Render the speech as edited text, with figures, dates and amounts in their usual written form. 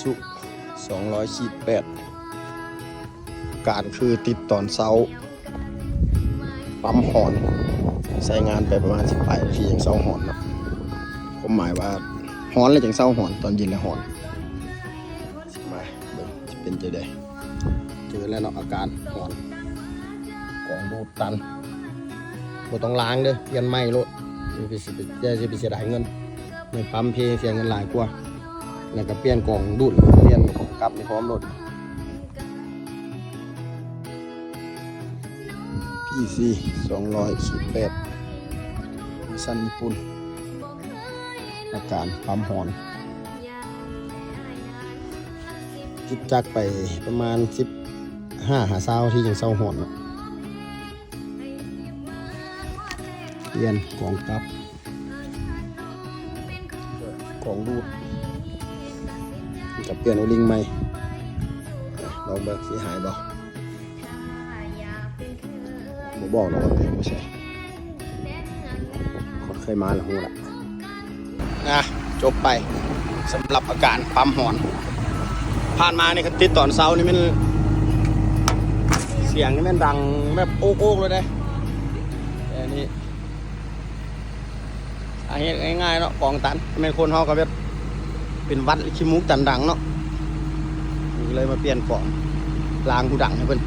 สุ200-8การคือติดตอนเช้าปั๊มหอนใช้งานไปประมาณ18 นาทียังเช้าหอนเนาะผมหมายว่าหอนเลยจังเช้าหอนตอนเย็นแล้วหอนมาเบิ่งจะเป็นจะได้เจอแล้วเนาะอาการหอนกล่องดูดตันบ่ต้องล้างเด้อเปลี่ยนใหม่โลดจะไปเสียดายเงินในปั๊มเพเสียเงินหลายกว่าแล้วก็เปลี่ยนกล่องดูดเปลี่ยนของกลับในพร้อมรถ PC 200-8มิชันญี่ปุ่นอาการปั๊มหอนจิตจักไปประมาณ15-20ที่ยังเศร้าหอนเปลี่ยนกล่องกลับกล่องดูดกับเปลี่ยนโอลิงใหม่ลองเบิกสีหายบ่บอกเราว่าเต็มไม่ใช่คนเคยมาแล้วหูแหละนะจบไปสำหรับอาการปั๊มหอนผ่านมาในคันติดตอนเช้านี่มันเสียงนี่มันดังแบบโอ๊กๆเลยได้แต่นี่อาเหตุง่ายๆเนาะกองตันเป็นคนเขาก็แบบเป็นวัดขี้มุกตันดังเนาะเลยมาเปลี่ยนกล่องล้างหูดังให้เพิ่น